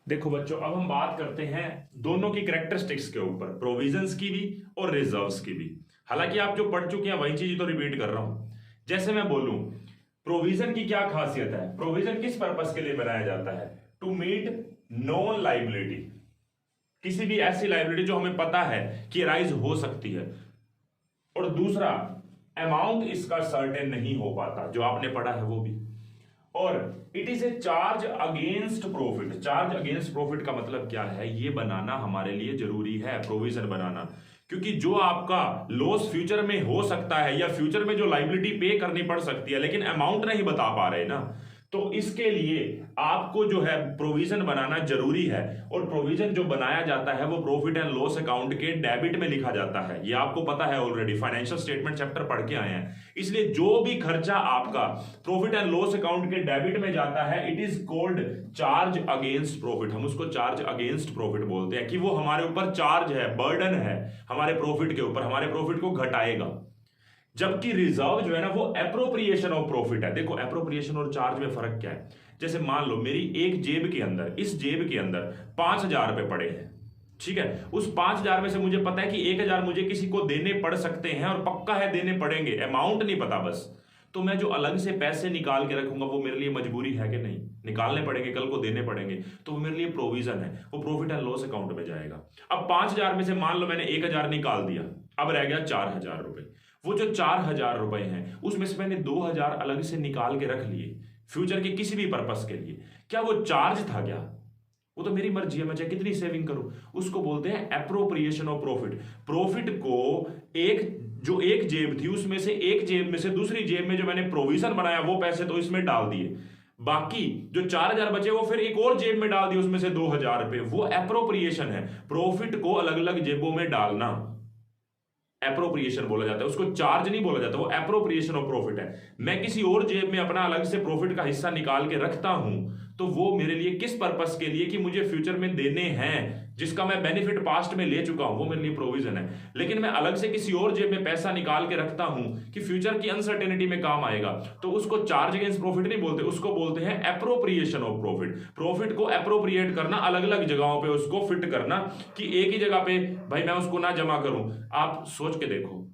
देखो बच्चों, अब हम बात करते हैं दोनों की कैरेक्टरिस्टिक्स के ऊपर, प्रोविजंस की भी और रिजर्व्स की भी। हालांकि आप जो पढ़ चुके हैं वही चीज तो रिपीट कर रहा हूं। जैसे मैं बोलूं, प्रोविजन की क्या खासियत है, प्रोविजन किस पर्पस के लिए बनाया जाता है? टू मीट नॉन लाइबिलिटी, किसी भी ऐसी लाइबिलिटी जो हमें पता है कि राइज हो सकती है। और दूसरा, अमाउंट इसका सर्टेन नहीं हो पाता, जो आपने पढ़ा है वो भी। और it is a charge against profit. Charge against profit का मतलब क्या है, ये बनाना हमारे लिए जरूरी है, प्रोविजन बनाना। क्योंकि जो आपका लॉस फ्यूचर में हो सकता है या फ्यूचर में जो लाइबिलिटी पे करनी पड़ सकती है, लेकिन अमाउंट नहीं बता पा रहे ना, तो इसके लिए आपको जो है प्रोविजन बनाना जरूरी है। और प्रोविजन जो बनाया जाता है वो प्रॉफिट एंड लॉस अकाउंट के डेबिट में लिखा जाता है। ये आपको पता है ऑलरेडी, फाइनेंशियल स्टेटमेंट चैप्टर पढ़ के आए हैं। इसलिए जो भी खर्चा आपका प्रॉफिट एंड लॉस अकाउंट के डेबिट में जाता है, it is called charge against profit. हम उसको चार्ज अगेंस्ट प्रॉफिट बोलते हैं कि वो हमारे ऊपर चार्ज है, बर्डन है हमारे प्रॉफिट के ऊपर, हमारे प्रॉफिट को घटाएगा। जबकि रिजर्व जो है ना, वो एप्रोप्रिएशन ऑफ प्रॉफिट है। देखो, एप्रोप्रिएशन और चार्ज में फर्क क्या है? जैसे मान लो मेरी एक जेब के अंदर, इस जेब के अंदर 5,000 रुपए पड़े हैं, ठीक है। उस 5,000 में से मुझे पता है कि 1,000 मुझे किसी को देने पड़ सकते हैं, और पक्का है देने पड़ेंगे, अमाउंट नहीं पता बस। तो मैं जो अलग से पैसे निकाल के रखूंगा, वो मेरे लिए मजबूरी है कि नहीं? निकालने पड़ेंगे, कल को देने पड़ेंगे, तो वो मेरे लिए प्रोविजन है, वो प्रॉफिट एंड लॉस अकाउंट में जाएगा। अब 5,000 में से मान लो मैंने 1,000 निकाल दिया, अब रह गया 4,000 रुपए। वो जो 4,000 रुपए हैं, उसमें से मैंने 2,000 अलग से निकाल के रख लिए फ्यूचर के किसी भी पर्पस के लिए। क्या वो चार्ज था क्या? वो तो मेरी मर्जी है, मैं चाहे कितनी सेविंग करूं। उसको बोलते हैं एप्रोप्रिएशन ऑफ प्रॉफिट। प्रॉफिट को एक जेब थी, उसमें से एक जेब में से दूसरी जेब में जो मैंने प्रोविजन बनाया, वो पैसे तो इसमें डाल दिए, बाकी जो 4,000 बचे वो फिर एक और जेब में डाल दिए, उसमें से 2,000 रुपए। वो एप्रोप्रिएशन है, प्रॉफिट को अलग अलग जेबों में डालना एप्रोप्रिएशन बोला जाता है। उसको चार्ज नहीं बोला जाता, वो एप्रोप्रिएशन ऑफ प्रॉफिट है। मैं किसी और जेब में अपना अलग से प्रॉफिट का हिस्सा निकाल के रखता हूं, तो वो मेरे लिए किस पर्पस के लिए, कि मुझे फ्यूचर में देने हैं, जिसका मैं बेनिफिट पास्ट में ले चुका हूं, वो मेरे लिए प्रोविजन है। लेकिन मैं अलग से किसी और जेब में पैसा निकाल के रखता हूं कि फ्यूचर की अनसर्टेनिटी में काम आएगा, तो उसको चार्ज अगेंस्ट प्रॉफिट नहीं बोलते, उसको बोलते हैं एप्रोप्रिएशन ऑफ प्रॉफिट। प्रॉफिट को एप्रोप्रिएट करना, अलग अलग जगहों पे उसको फिट करना, कि एक ही जगह पे भाई मैं उसको ना जमा करूं। आप सोच के देखो,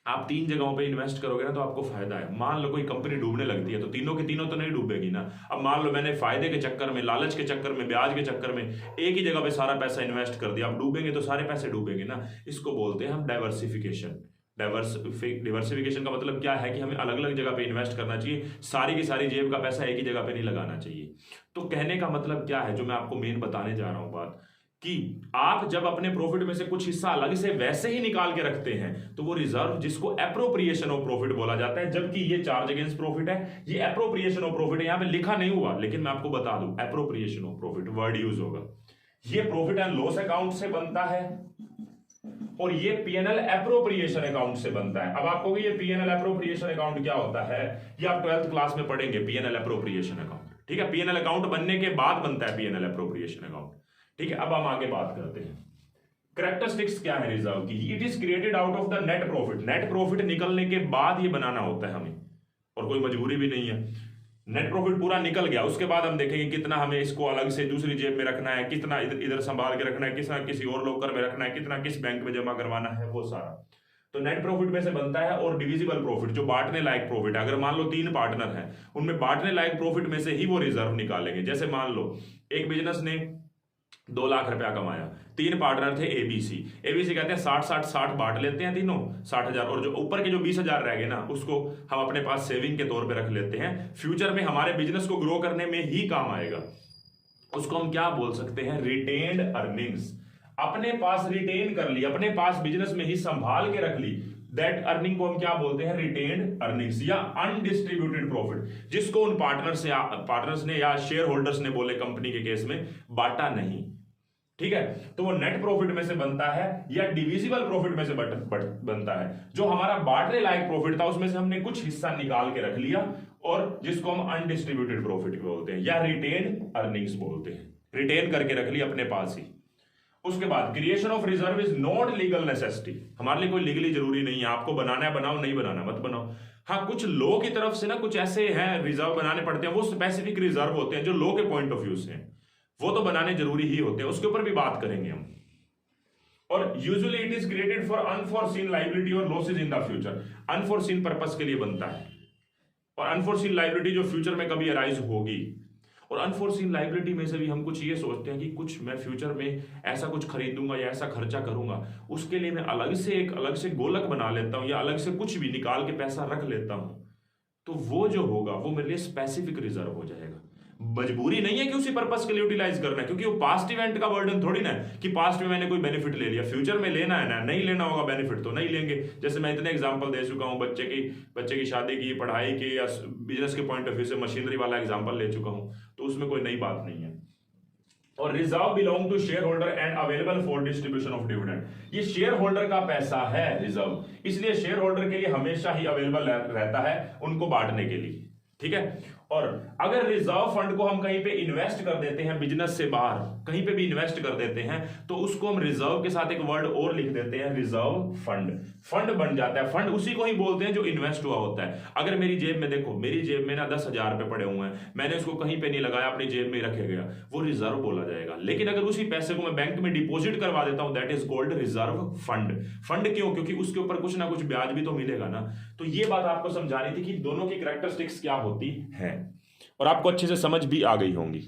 आप 3 जगहों पे इन्वेस्ट करोगे ना तो आपको फायदा है। मान लो कोई कंपनी डूबने लगती है, तो तीनों के तीनों तो नहीं डूबेगी ना। अब मान लो मैंने फायदे के चक्कर में, लालच के चक्कर में, ब्याज के चक्कर में एक ही जगह पे सारा पैसा इन्वेस्ट कर दिया, अब डूबेंगे तो सारे पैसे डूबेंगे ना। इसको बोलते हैं हम डाइवर्सिफिकेशन। डिवर्सिफिकेशन का मतलब क्या है कि हमें अलग अलग जगह पे इन्वेस्ट करना चाहिए, सारी की सारी जेब का पैसा एक ही जगह पे नहीं लगाना चाहिए। तो कहने का मतलब क्या है, जो मैं आपको मेन बताने जा रहा हूं बात, कि आप जब अपने प्रॉफिट में से कुछ हिस्सा अलग से वैसे ही निकाल के रखते हैं, तो वो रिजर्व, जिसको एप्रोप्रिएशन ऑफ प्रॉफिट बोला जाता है। जबकि ये चार्ज अगेंस्ट प्रॉफिट है, ये एप्रोप्रिएशन ऑफ प्रॉफिट है। यहां पे लिखा नहीं हुआ, लेकिन मैं आपको बता दूं, appropriation of profit word use होगा। ये प्रॉफिट एंड लॉस अकाउंट से बनता है, और ये पीएनएल एप्रोप्रिएशन अकाउंट से बनता है। अब आपको ये पीएनएल एप्रोप्रिएशन अकाउंट क्या होता है, ये आप 12th क्लास में पढ़ेंगे, पीएनएल एप्रोप्रिएशन अकाउंट। ठीक है, पीएनएल अकाउंट बनने के बाद बनता है पीएनएल एप्रोप्रिएशन अकाउंट। ठीक है, अब हम आगे बात करते हैं कैरेक्टरिस्टिक्स क्या है रिजर्व की। It is created out of the net profit. Net profit निकलने के बाद ये बनाना होता है हमें, और कोई मजबूरी भी नहीं है। नेट प्रॉफिट पूरा निकल गया, उसके बाद हम देखेंगे कितना हमें इसको अलग से दूसरी जेब में रखना है, कितना इधर इधर संभाल के रखना है, कितना किसी और लॉकर में रखना है, कितना किस बैंक में जमा करवाना है, वो सारा तो नेट प्रॉफिट में से बनता है। और डिविजिबल प्रॉफिट, जो बांटने लायक प्रॉफिट है, अगर मान लो 3 पार्टनर हैं, उनमें बांटने लायक प्रॉफिट में से ही वो रिजर्व निकालेंगे। जैसे मान लो एक बिजनेस ने 2 लाख रुपया कमाया, 3 पार्टनर थे एबीसी कहते हैं 60-60-60 बांट लेते हैं तीनों 60,000, और जो ऊपर के जो 20,000 रह गए ना, उसको हम अपने पास सेविंग के तौर पे रख लेते हैं, फ्यूचर में हमारे बिजनेस को ग्रो करने में ही काम आएगा। उसको हम क्या बोल सकते हैं, रिटेन्ड अर्निंग्स। अपने पास रिटेन कर ली, अपने पास बिजनेस में ही संभाल के रख ली, दैट अर्निंग को हम क्या बोलते हैं, रिटेन्ड अर्निंग्स या अनडिस्ट्रीब्यूटेड प्रॉफिट, जिसको उन पार्टनर्स ने या शेयर होल्डर्स ने बोले कंपनी के केस में, बांटा नहीं। ठीक है, तो वो नेट प्रॉफिट में से बनता है या डिविजिबल प्रॉफिट में से बनता है। जो हमारा बांटने लायक प्रॉफिट था, उसमें से हमने कुछ हिस्सा निकाल के रख लिया, और जिसको हम अनडिस्ट्रीब्यूटेड प्रॉफिट बोलते हैं या रिटेन अर्निंग्स बोलते हैं। रिटेन करके रख ली अपने पास ही। उसके बाद creation of reserve is not legal necessity. हमारे लिए कोई लीगली जरूरी नहीं है, आपको बनाना है बनाओ, नहीं बनाना मत बनाओ। हाँ, कुछ लॉ की तरफ से ना कुछ ऐसे हैं रिजर्व बनाने पड़ते हैं, वो स्पेसिफिक रिजर्व होते हैं जो लॉ के पॉइंट ऑफ व्यू से हैं। वो तो बनाने जरूरी ही होते हैं, उसके ऊपर भी बात करेंगे हम। और usually it is created for unforeseen liability और losses in the future, unforeseen purpose के लिए बनता है, और अनफॉरसीन लायबिलिटी जो फ्यूचर में कभी अराइज होगी। और अनफॉरसीन लायबिलिटी में से भी हम कुछ ये सोचते हैं कि कुछ मैं फ्यूचर में ऐसा कुछ खरीदूंगा या ऐसा खर्चा करूंगा, उसके लिए मैं अलग से गोलक बना लेता हूं या अलग से कुछ भी निकाल के पैसा रख लेता हूं, तो वो जो होगा वो मेरे लिए स्पेसिफिक रिजर्व हो जाएगा। मजबूरी नहीं है कि उसी पर्पस के लिए यूटिलाइज करना है, क्योंकि वो पास्ट इवेंट का बर्डन थोड़ी ना है कि पास्ट में मैंने कोई बेनिफिट ले लिया, फ्यूचर में लेना है ना, नहीं लेना होगा बेनिफिट तो नहीं लेंगे। जैसे मैं इतने एग्जांपल दे चुका हूं, बच्चे की शादी की, पढ़ाई की, या बिजनेस के पॉइंट ऑफ व्यू से मशीनरी वाला एग्जांपल ले चुका हूं, तो उसमें कोई नई बात नहीं है। और reserve belong to shareholder and available for distribution of dividend. ये शेयर होल्डर का पैसा है रिजर्व, इसलिए शेयर होल्डर के लिए हमेशा ही अवेलेबल रहता है उनको बांटने के लिए, ठीक है। और अगर रिजर्व फंड को हम कहीं पे इन्वेस्ट कर देते हैं, बिजनेस से बाहर कहीं पे भी इन्वेस्ट कर देते हैं, तो उसको हम रिजर्व के साथ एक वर्ड और लिख देते हैं, रिजर्व फंड। फंड बन जाता है, फंड उसी को ही बोलते हैं जो इन्वेस्ट हुआ होता है। अगर मेरी जेब में, देखो मेरी जेब में ना 10,000 रुपए पड़े हुए हैं, मैंने उसको कहीं पे नहीं लगाया, अपनी जेब में रखे गया, वो रिजर्व बोला जाएगा। लेकिन अगर उसी पैसे को मैं बैंक में डिपॉजिट करवा देता हूं, that is called reserve fund. Fund क्यों? क्योंकि उसके ऊपर कुछ ना कुछ ब्याज भी तो मिलेगा ना। तो ये बात आपको समझानी थी कि दोनों की कैरेक्टरिस्टिक्स क्या होती है, और आपको अच्छे से समझ भी आ गई होंगी।